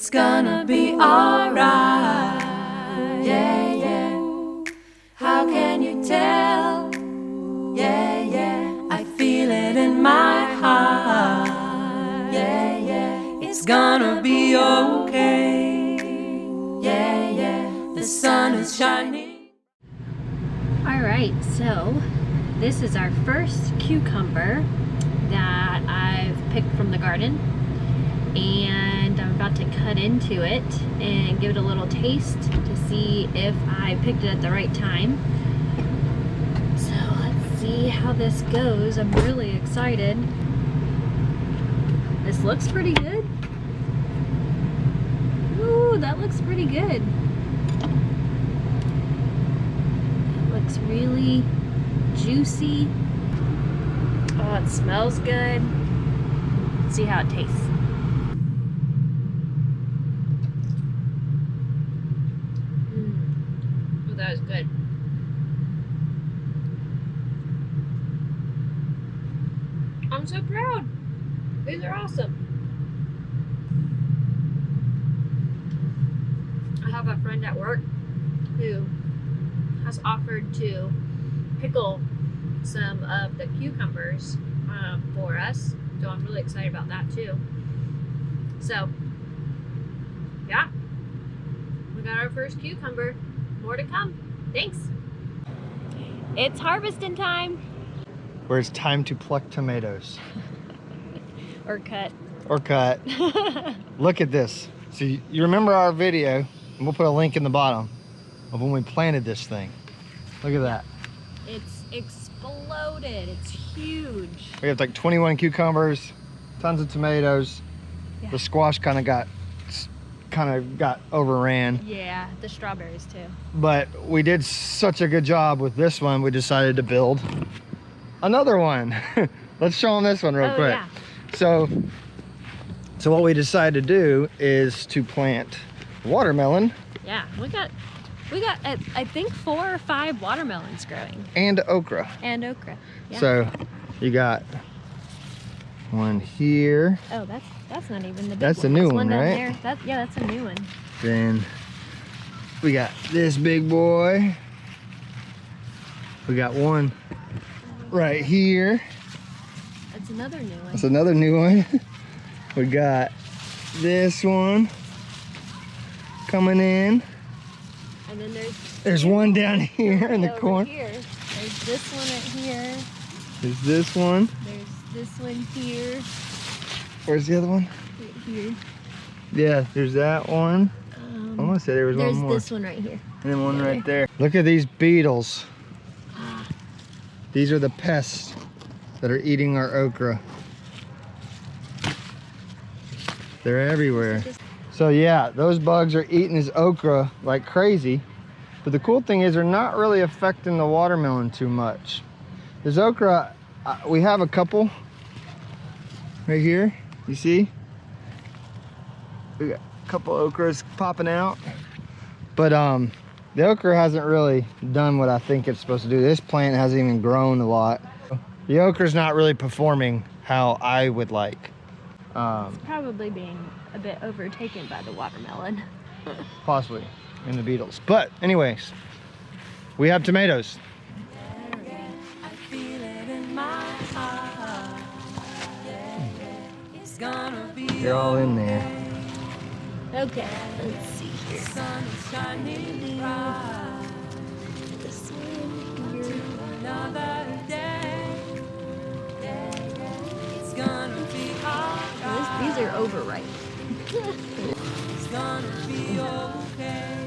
It's gonna be alright. Yeah, yeah. How can you tell? Yeah, yeah. I feel it in my heart. Yeah, yeah. It's gonna be okay. Yeah, yeah. The sun is shining. Alright, so this is our first cucumber that I've picked from the garden, and I'm about to cut into it and give it a little taste to see if I picked it at the right time. So let's see how this goes. I'm really excited. This looks pretty good. Ooh, that looks pretty good. It looks really juicy. Oh, it smells good. Let's see how it tastes. Oh, that was good. I'm so proud. These are awesome. I have a friend at work who has offered to pickle some of the cucumbers for us, so I'm really excited about that too. So yeah, we got our first cucumber. More to come. Thanks. It's harvesting time. Where it's time to pluck tomatoes. Or cut. Or cut. Look at this. So you remember our video, and we'll put a link in the bottom of when we planted this thing. Look at that. It's exploded. It's huge. We have like 21 cucumbers, tons of tomatoes. Yeah. The squash kind of got overran. Yeah, the strawberries too. But we did such a good job with this one, we decided to build another one. Let's show them this one real quick. Yeah. So what we decided to do is to plant watermelon. Yeah, we got I think 4 or 5 watermelons growing. And okra. And okra. Yeah. So you got one here. Oh, that's not even the big That's one. a new There's one, down right? there. Yeah, that's a new one. Then we got this big boy. We got one right here. That's another new one. That's another new one. We got this one coming in. And then There's one down here in the over corner. Here. There's this one right here. There's this one. There's this one here. Where's the other one? Right here. Yeah, there's that one. I want to say there was one more. There's this one right here. And then one right there. Look at these beetles. These are the pests that are eating our okra. They're everywhere. So yeah, those bugs are eating this okra like crazy. But the cool thing is they're not really affecting the watermelon too much. This okra, we have a couple right here. You see? We got a couple okras popping out. But the okra hasn't really done what I think it's supposed to do. This plant hasn't even grown a lot. The okra's not really performing how I would like. It's probably being a bit overtaken by the watermelon. Possibly, and the beetles. But anyways, we have tomatoes. They're all in there. Okay, let's see here. This one here. These are overripe. It's gonna be okay.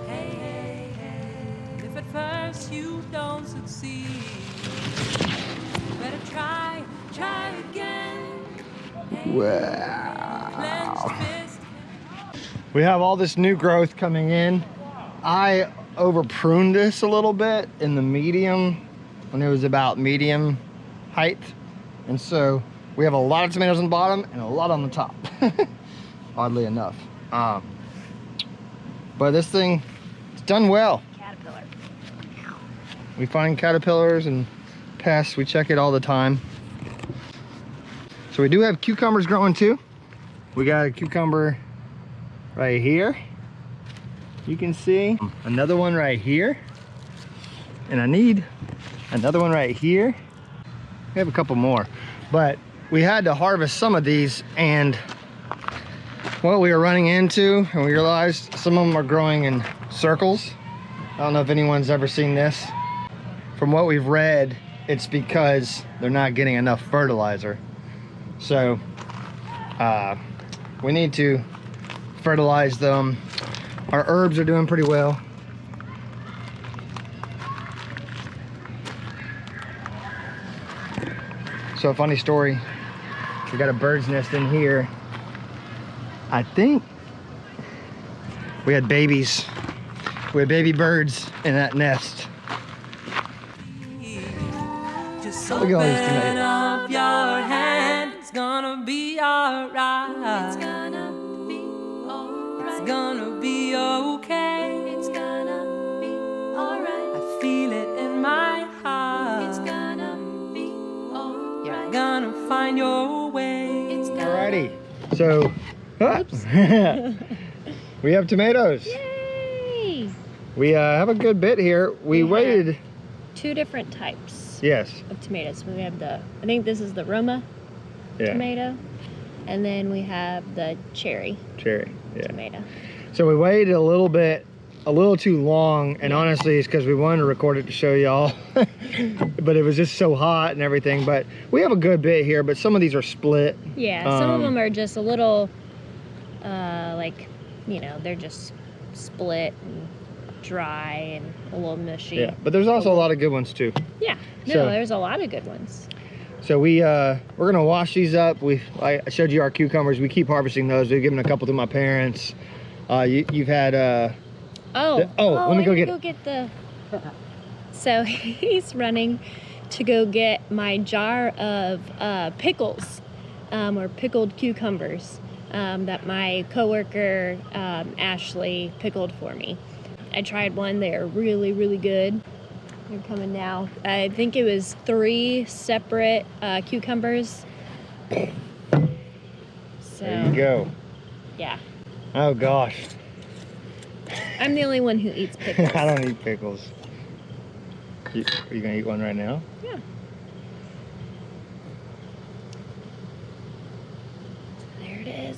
Hey, hey, hey. If at first you don't succeed, better try again. Hey, Wow. clenched fist. We have all this new growth coming in. I over pruned this a little bit in the medium, when it was about medium height. And so we have a lot of tomatoes on the bottom and a lot on the top, oddly enough. But this thing, it's done well. Caterpillar. We find caterpillars and pests, we check it all the time. So we do have cucumbers growing too. We got a cucumber right here. You can see another one right here. And I need another one right here. We have a couple more, but we had to harvest some of these, and what we were running into, and we realized some of them are growing in circles. I don't know if anyone's ever seen this. From what we've read, it's because they're not getting enough fertilizer. So we need to fertilize them. Our herbs are doing pretty well. So a funny story, we got a bird's nest in here. I think we had babies. We had baby birds in that nest. Just Look at all these open tomatoes. up your hand. It's gonna be alright. It's gonna be alright. It's gonna be okay. It's gonna be alright. I feel it in my heart. It's gonna be alright. You're gonna find your way. It's gonna Alrighty, so we have tomatoes. Yay! We have a good bit here. We have waited. 2 different types Yes. of tomatoes. We have the, I think this is the Roma Yeah. tomato, and then we have the cherry Cherry. Yeah. tomato. So we waited a little too long, and honestly, it's because we wanted to record it to show y'all, but it was just so hot and everything. But we have a good bit here, but some of these are split. Yeah, some of them are just a little, like, you know, they're just split and dry and a little mushy. Yeah, but there's also a lot of good ones too. Yeah, no, So- there's a lot of good ones. So we're gonna wash these up. I showed you our cucumbers. We keep harvesting those. We've given a couple to my parents. You've had let me go get get the. So he's running to go get my jar of pickles, or pickled cucumbers, that my coworker Ashley pickled for me. I tried one; they are really, really good. They're coming now. I think it was 3 separate cucumbers. So, There you go. yeah, Oh gosh. I'm the only one who eats pickles. I don't eat pickles. Are you gonna eat one right now? Yeah. There it is.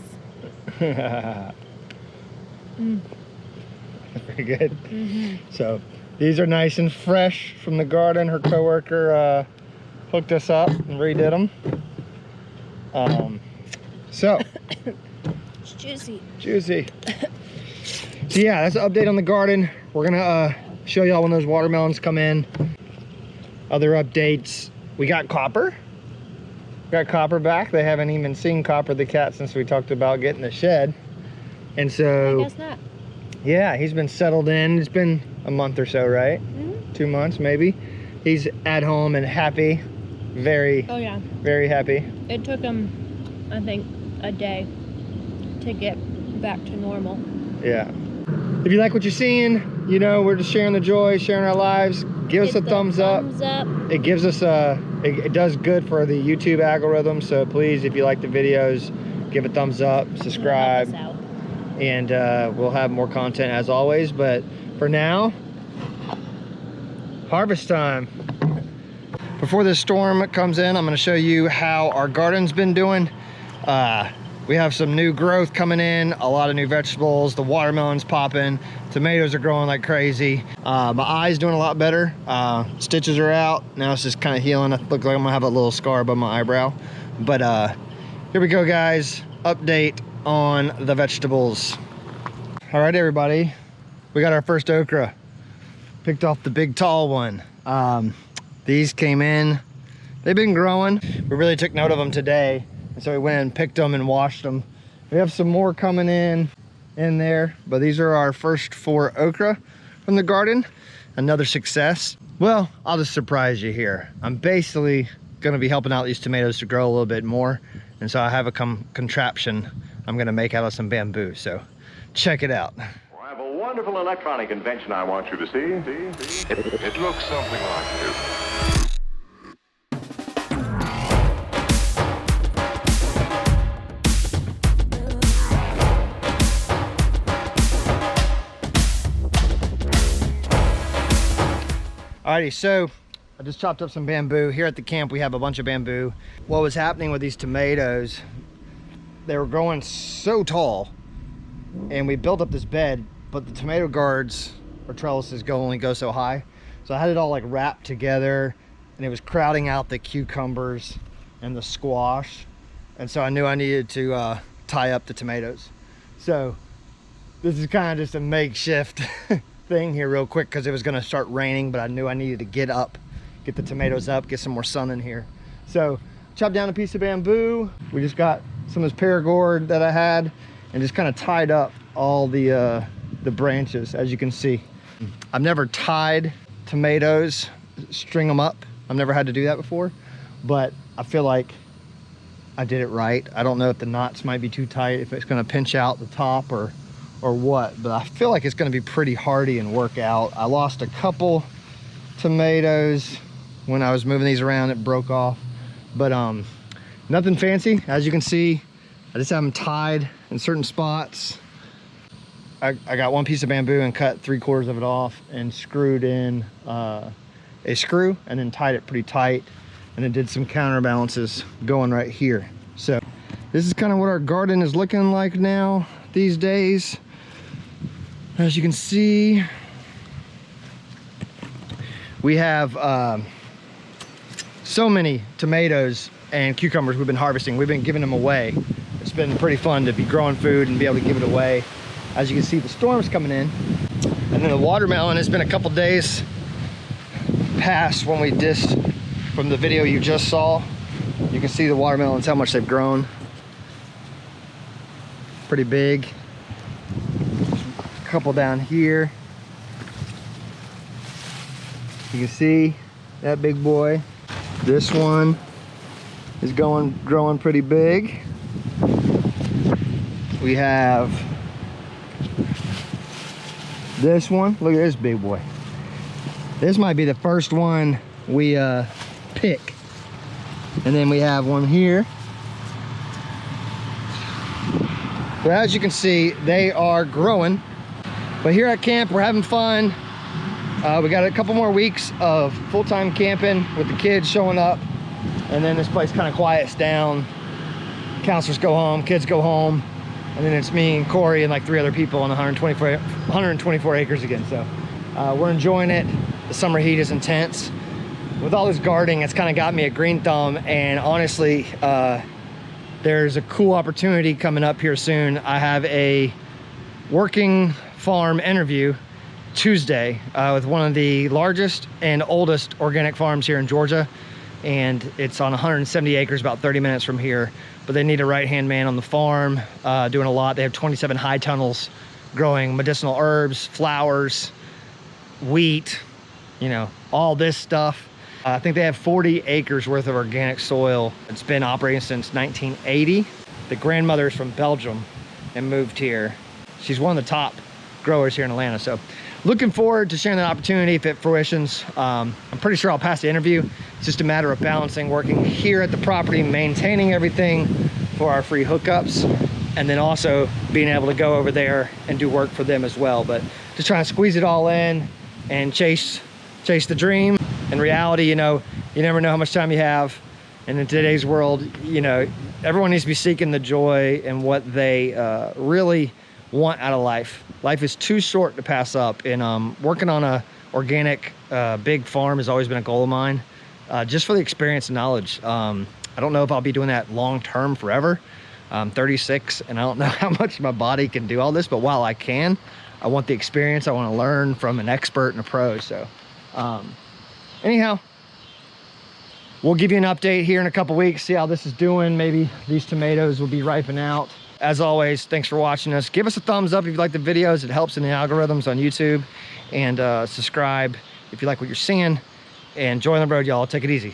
Very good. Mm-hmm. So these are nice and fresh from the garden. Her coworker hooked us up and redid them. So It's juicy. juicy. So yeah, that's an update on the garden. We're gonna show y'all when those watermelons come in. Other updates, we got Copper. Got Copper back. They haven't even seen Copper the cat since we talked about getting the shed. And I so, guess not. yeah, he's been settled in. It's been a month or so, right? Mm-hmm. 2 months maybe. He's at home and happy. Very, Oh yeah. very happy. It took him, I think, a day to get back to normal. Yeah. If you like what you're seeing, you know, we're just sharing the joy, sharing our lives. Give us Hit a the thumbs up. Thumbs up. It gives us it does good for the YouTube algorithm. So please, if you like the videos, give a thumbs up, subscribe, Help us out. and we'll have more content as always. But for now, harvest time. Before this storm comes in, I'm going to show you how our garden's been doing. We have some new growth coming in, a lot of new vegetables, the watermelon's popping, tomatoes are growing like crazy. My eye's doing a lot better. Stitches are out. Now it's just kind of healing. I look like I'm gonna have a little scar above my eyebrow. But here we go, guys. Update on the vegetables. All right, everybody. We got our first okra. Picked off the big tall one. These came in. They've been growing. We really took note of them today. And so we went and picked them and washed them. We have some more coming in there, but these are our first 4 okra from the garden. Another success. Well, I'll just surprise you here. I'm basically gonna be helping out these tomatoes to grow a little bit more. And so I have a contraption I'm gonna make out of some bamboo. So check it out. I have a wonderful electronic invention I want you to see. It looks something like this. Alrighty, so I just chopped up some bamboo. Here at the camp, we have a bunch of bamboo. What was happening with these tomatoes, they were growing so tall, and we built up this bed, but the tomato guards or trellises only go so high. So I had it all like wrapped together, and it was crowding out the cucumbers and the squash. And so I knew I needed to tie up the tomatoes. So this is kind of just a makeshift thing here real quick, because it was gonna start raining, but I knew I needed to get the tomatoes up, get some more sun in here. So chopped down a piece of bamboo. We just got some of this paracord that I had and just kind of tied up all the branches, as you can see. I've never tied tomatoes, string them up. I've never had to do that before, but I feel like I did it right. I don't know if the knots might be too tight, if it's gonna pinch out the top or what, but I feel like it's gonna be pretty hardy and work out. I lost a couple tomatoes when I was moving these around. It broke off, but nothing fancy. As you can see, I just have them tied in certain spots. I got one piece of bamboo and cut 3/4 of it off and screwed in a screw, and then tied it pretty tight, and then did some counterbalances going right here. So this is kind of what our garden is looking like now these days. As you can see, we have so many tomatoes and cucumbers we've been harvesting. We've been giving them away. It's been pretty fun to be growing food and be able to give it away. As you can see, the storm's coming in. And then the watermelon has been a couple days past when we dished from the video you just saw. You can see the watermelons, how much they've grown. Pretty big. A couple down here. You can see that big boy. This one is growing pretty big. We have this one. Look at this big boy. This might be the first one we pick. And then we have one here. But as you can see, they are growing. But here at camp, we're having fun. We got a couple more weeks of full-time camping with the kids showing up, and then this place kind of quiets down. Counselors go home, kids go home, and then it's me and Corey and like 3 other people on 124 acres again. So we're enjoying it. The summer heat is intense. With all this gardening, it's kind of got me a green thumb, and honestly, there's a cool opportunity coming up here soon. I have a working farm interview Tuesday with one of the largest and oldest organic farms here in Georgia, and it's on 170 acres, about 30 minutes from here. But they need a right-hand man on the farm, doing a lot. They have 27 high tunnels growing medicinal herbs, flowers, wheat, you know, all this stuff. I think they have 40 acres worth of organic soil. It's been operating since 1980. The grandmother is from Belgium and moved here. She's one of the top growers here in Atlanta. So looking forward to sharing that opportunity if it fruitions. I'm pretty sure I'll pass the interview. It's just a matter of balancing working here at the property, maintaining everything for our free hookups, and then also being able to go over there and do work for them as well. But just trying to squeeze it all in and chase the dream. In reality, you know, you never know how much time you have. And in today's world, you know, everyone needs to be seeking the joy and what they really want out of life. Life is too short to pass up, and working on a organic big farm has always been a goal of mine, just for the experience and knowledge. I don't know if I'll be doing that long term forever. I'm 36 and I don't know how much my body can do all this, but while I can, I want the experience. I want to learn from an expert and a pro. So anyhow, we'll give you an update here in a couple weeks, see how this is doing. Maybe these tomatoes will be ripening out. As always, thanks for watching us. Give us a thumbs up if you like the videos. It helps in the algorithms on YouTube. And subscribe if you like what you're seeing. And enjoy the road, y'all. Take it easy.